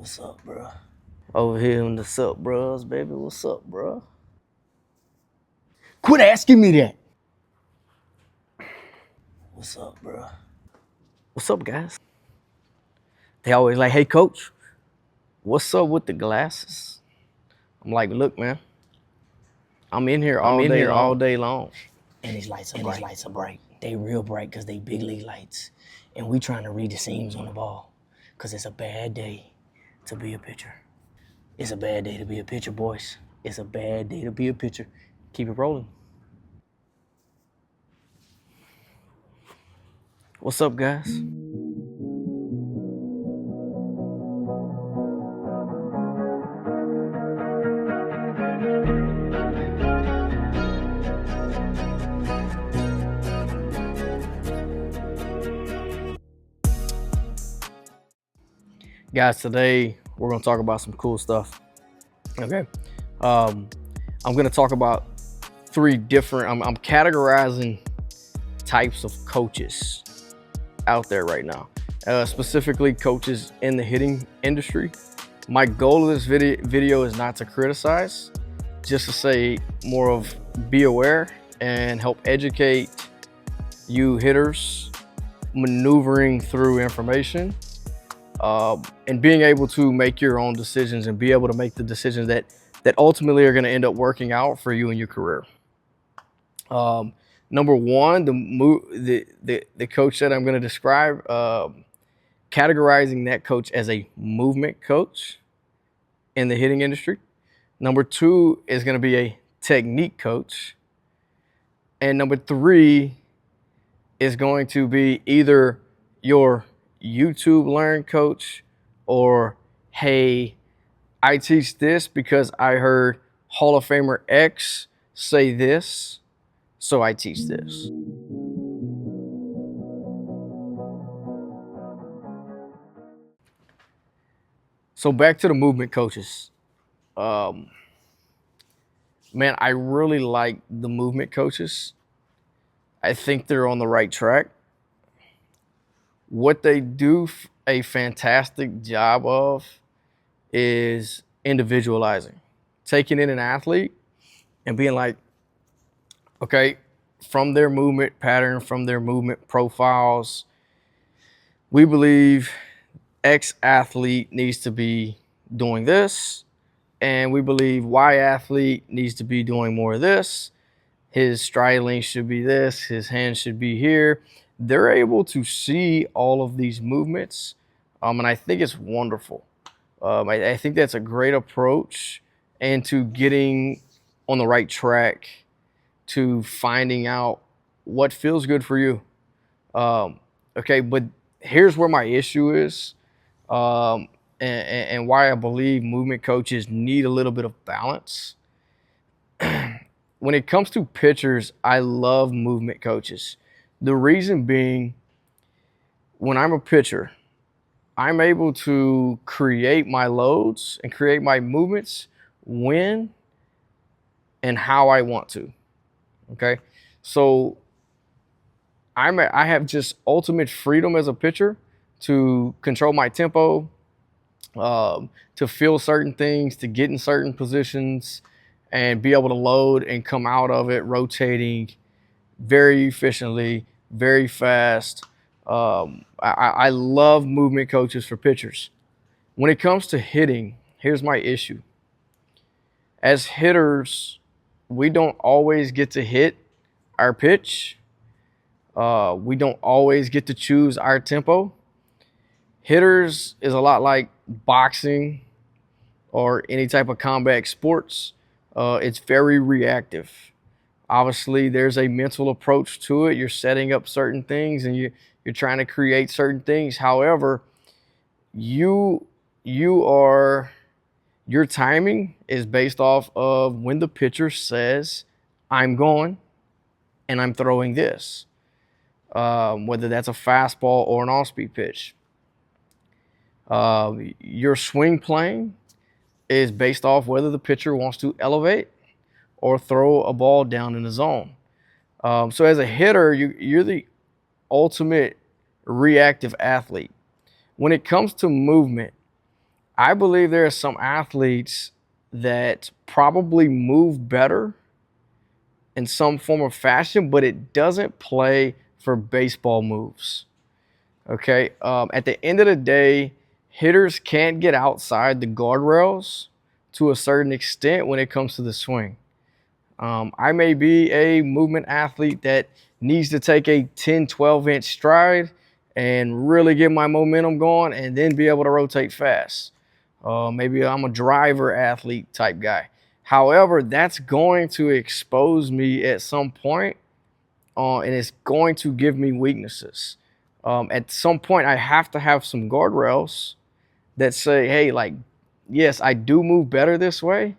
What's up, bro? Over here in the sup, bros, baby. What's up, bro? Quit asking me that. What's up, bro? What's up, guys? They always like, hey, coach, what's up with the glasses? I'm like, look, man, I'm in here all day long. And these lights are bright. They real bright because they big league lights. And we trying to read the seams on the ball because it's a bad day to be a pitcher. It's a bad day to be a pitcher, boys. It's a bad day to be a pitcher. Keep it rolling. What's up, guys? Guys, today we're going to talk about some cool stuff. Okay. I'm going to talk about three different, I'm categorizing types of coaches out there right now, specifically coaches in the hitting industry. My goal of this video is not to criticize, just to say more of be aware and help educate you hitters maneuvering through information. And being able to make your own decisions and be able to make the decisions that ultimately are going to end up working out for you in your career. Number one, the coach that I'm going to describe, categorizing that coach as a movement coach in the hitting industry. Number two is going to be a technique coach. And number three is going to be either your YouTube Learn coach, or hey, I teach this because I heard Hall of Famer X say this, so I teach this. So back to the movement coaches. Man, I really like the movement coaches. I think they're on the right track. What they do a fantastic job of is individualizing, taking in an athlete and being like, okay, from their movement pattern, from their movement profiles, we believe X athlete needs to be doing this, and we believe Y athlete needs to be doing more of this. His stride length should be this, his hand should be here. They're able to see all of these movements, and I think it's wonderful. I think that's a great approach into getting on the right track to finding out what feels good for you. Okay, but here's where my issue is, and why I believe movement coaches need a little bit of balance. When it comes to pitchers, I love movement coaches. The reason being, when I'm a pitcher, I'm able to create my loads and create my movements when and how I want to. Okay, so I have just ultimate freedom as a pitcher to control my tempo, to feel certain things, to get in certain positions, and be able to load and come out of it rotating very efficiently, very fast. I love movement coaches for pitchers. When it comes to hitting, here's my issue. As hitters, we don't always get to hit our pitch. We don't always get to choose our tempo. Hitters is a lot like boxing or any type of combat sports. It's very reactive. Obviously, there's a mental approach to it. You're setting up certain things and you're trying to create certain things. However, your timing is based off of when the pitcher says, I'm going and I'm throwing this, whether that's a fastball or an off-speed pitch. Your swing plane is based off whether the pitcher wants to elevate or throw a ball down in the zone. So as a hitter, you're the ultimate reactive athlete. When it comes to movement, I believe there are some athletes that probably move better in some form of fashion, but it doesn't play for baseball moves. Okay. At the end of the day, hitters can't get outside the guardrails to a certain extent when it comes to the swing. I may be a movement athlete that needs to take a 10, 12-inch stride and really get my momentum going and then be able to rotate fast. Maybe I'm a driver athlete type guy. However, that's going to expose me at some point, and it's going to give me weaknesses. At some point, I have to have some guardrails that say, hey, like, yes, I do move better this way,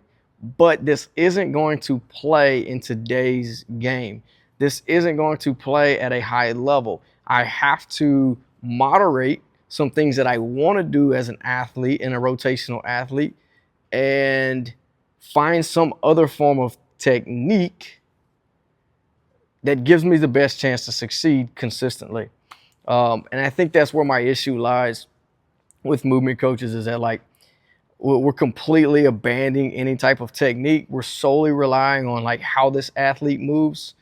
but this isn't going to play in today's game. This isn't going to play at a high level. I have to moderate some things that I want to do as an athlete and a rotational athlete and find some other form of technique that gives me the best chance to succeed consistently. And I think that's where my issue lies with movement coaches, is that like we're completely abandoning any type of technique. We're solely relying on like how this athlete moves.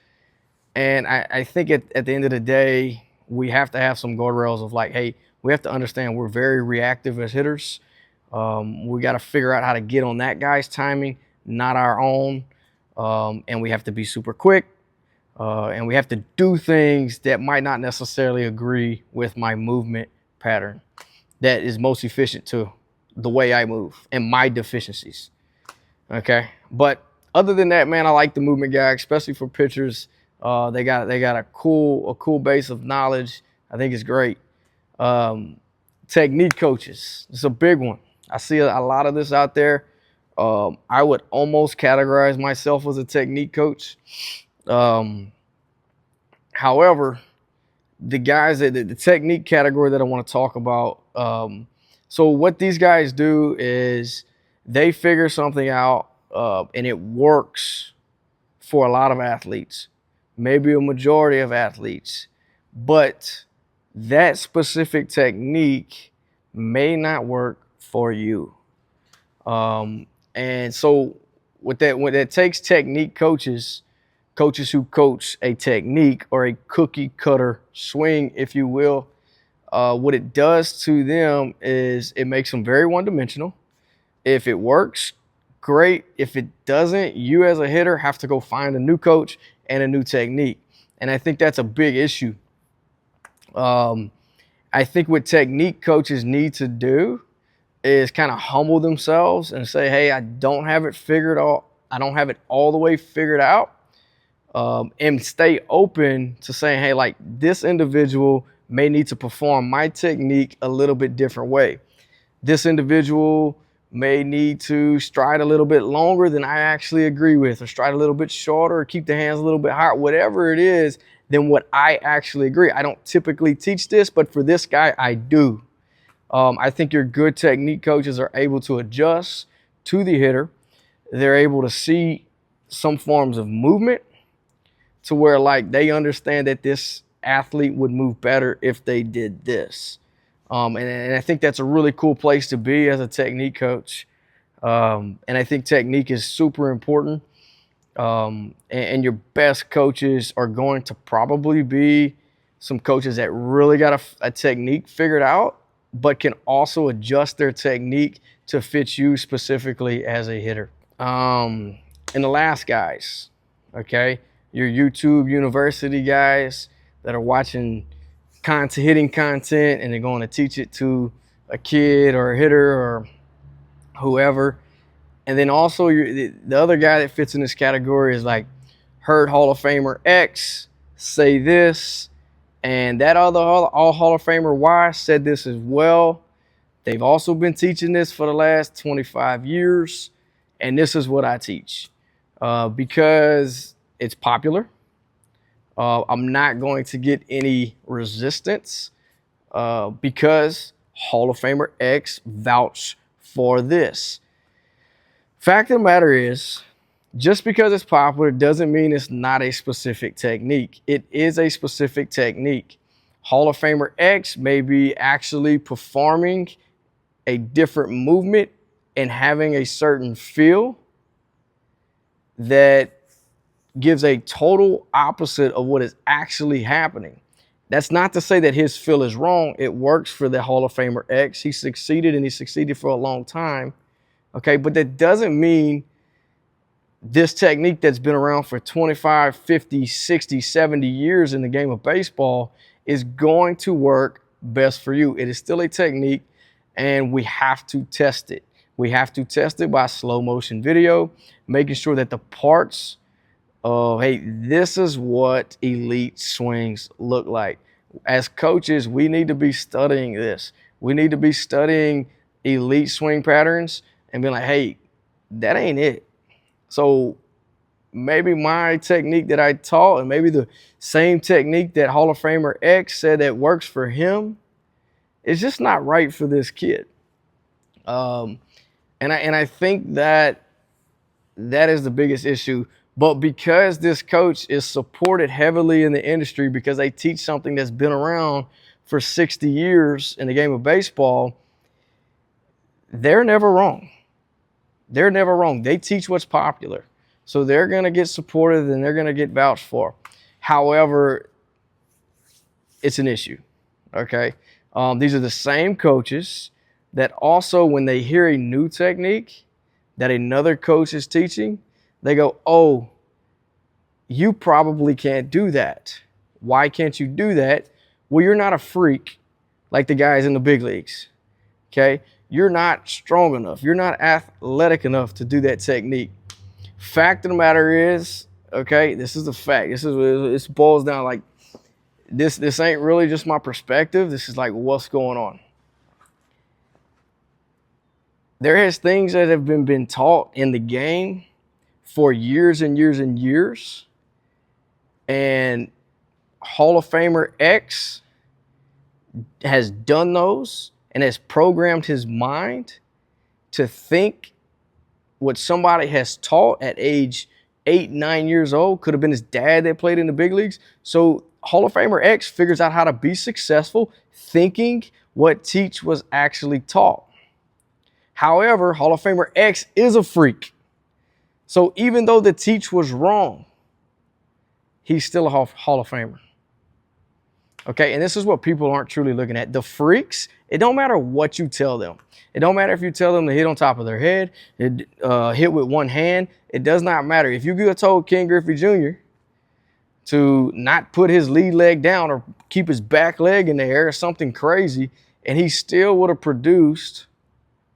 And I think at the end of the day, we have to have some guardrails of like, hey, we have to understand we're very reactive as hitters. We got to figure out how to get on that guy's timing, not our own. And we have to be super quick. And we have to do things that might not necessarily agree with my movement pattern that is most efficient to the way I move and my deficiencies. Okay. But other than that, man, I like the movement guy, especially for pitchers. They got a cool base of knowledge. I think it's great. Technique coaches, it's a big one. I see a lot of this out there. I would almost categorize myself as a technique coach. However, the guys that the technique category that I want to talk about. So what these guys do is they figure something out, and it works for a lot of athletes, maybe a majority of athletes, but that specific technique may not work for you. And so what that takes technique coaches who coach a technique or a cookie cutter swing, if you will. What it does to them is it makes them very one-dimensional. If it works, great. If it doesn't, you as a hitter have to go find a new coach and a new technique. And I think that's a big issue. I think what technique coaches need to do is kind of humble themselves and say, hey, I don't have it figured out. I don't have it all the way figured out. And stay open to saying, hey, like this individual may need to perform my technique a little bit different way. This individual may need to stride a little bit longer than I actually agree with, or stride a little bit shorter, or keep the hands a little bit higher, whatever it is than what I actually agree. I don't typically teach this, but for this guy, I do. I think your good technique coaches are able to adjust to the hitter. They're able to see some forms of movement to where like they understand that this athlete would move better if they did this. And I think that's a really cool place to be as a technique coach. And I think technique is super important. And your best coaches are going to probably be some coaches that really got a technique figured out, but can also adjust their technique to fit you specifically as a hitter. And the last guys, okay, your YouTube University guys that are watching hitting content and they're going to teach it to a kid or a hitter or whoever. And then also the other guy that fits in this category is like, heard Hall of Famer X say this, and that other all Hall of Famer Y said this as well. They've also been teaching this for the last 25 years, and this is what I teach because it's popular. I'm not going to get any resistance because Hall of Famer X vouched for this. Fact of the matter is, just because it's popular doesn't mean it's not a specific technique. It is a specific technique. Hall of Famer X may be actually performing a different movement and having a certain feel that gives a total opposite of what is actually happening. That's not to say that his feel is wrong. It works for the Hall of Famer X. He succeeded, and he succeeded for a long time. Okay, but that doesn't mean this technique that's been around for 25, 50, 60, 70 years in the game of baseball is going to work best for you. It is still a technique, and we have to test it. We have to test it by slow motion video, making sure that the parts of, hey, this is what elite swings look like. As coaches, we need to be studying this. We need to be studying elite swing patterns and be like, hey, that ain't it. So maybe my technique that I taught, and maybe the same technique that Hall of Famer X said that works for him, is just not right for this kid. And I think that is the biggest issue. But because this coach is supported heavily in the industry, because they teach something that's been around for 60 years in the game of baseball, they're never wrong. They're never wrong. They teach what's popular. So they're going to get supported and they're going to get vouched for. However, it's an issue, okay? These are the same coaches that also, when they hear a new technique that another coach is teaching, they go, oh, you probably can't do that. Why can't you do that? Well, you're not a freak like the guys in the big leagues, okay? You're not strong enough. You're not athletic enough to do that technique. Fact of the matter is, okay, this is the fact. This boils down like this ain't really just my perspective. This is like what's going on. There has things that have been taught in the game for years and years and years. And Hall of Famer X has done those and has programmed his mind to think what somebody has taught at age 8, 9 years old. Could have been his dad that played in the big leagues. So Hall of Famer X figures out how to be successful thinking what Teach was actually taught. However, Hall of Famer X is a freak. So even though the Teach was wrong, he's still a Hall of Famer. Okay, and this is what people aren't truly looking at. The freaks, it don't matter what you tell them. It don't matter if you tell them to hit on top of their head, hit with one hand. It does not matter. If you could told Ken Griffey Jr. to not put his lead leg down or keep his back leg in the air or something crazy, and he still would have produced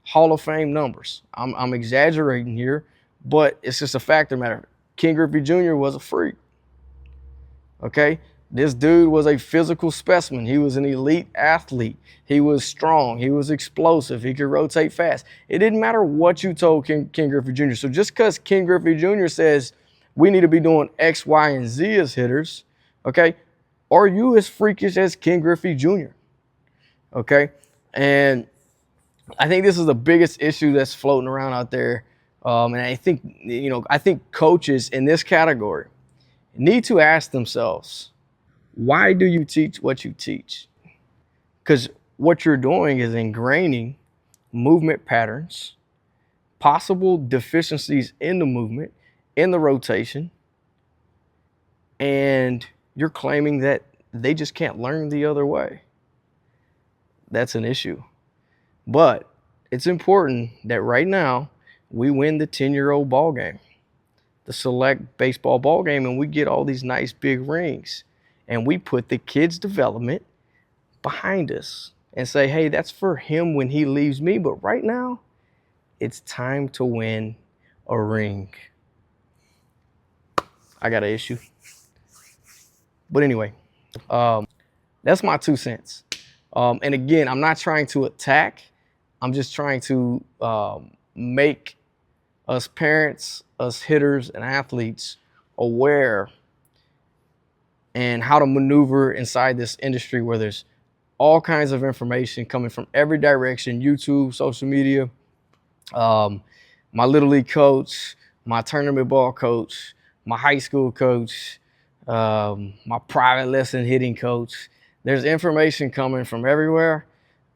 Hall of Fame numbers. I'm exaggerating here, but it's just a fact of the matter. Ken Griffey Jr. was a freak. Okay? This dude was a physical specimen. He was an elite athlete. He was strong. He was explosive. He could rotate fast. It didn't matter what you told Ken Griffey Jr. So just because Ken Griffey Jr. says we need to be doing X, Y, and Z as hitters, okay, are you as freakish as Ken Griffey Jr.? Okay? And I think this is the biggest issue that's floating around out there. And I think coaches in this category need to ask themselves, why do you teach what you teach? Because what you're doing is ingraining movement patterns, possible deficiencies in the movement, in the rotation, and you're claiming that they just can't learn the other way. That's an issue. But it's important that right now we win the 10-year-old ball game, the select baseball ball game, and we get all these nice big rings. And we put the kid's development behind us and say, hey, that's for him when he leaves me. But right now, it's time to win a ring. I got an issue. But anyway, that's my 2 cents. And again, I'm not trying to attack. I'm just trying to make us parents, us hitters and athletes aware and how to maneuver inside this industry where there's all kinds of information coming from every direction, YouTube, social media, my Little League coach, my tournament ball coach, my high school coach, my private lesson hitting coach. There's information coming from everywhere,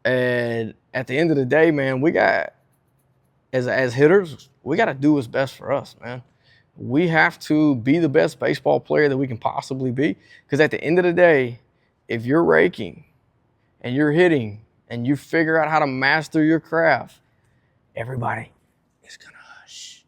and at the end of the day, man, we got, as hitters, we got to do what's best for us, man. We have to be the best baseball player that we can possibly be. Because at the end of the day, if you're raking and you're hitting and you figure out how to master your craft, everybody is going to hush.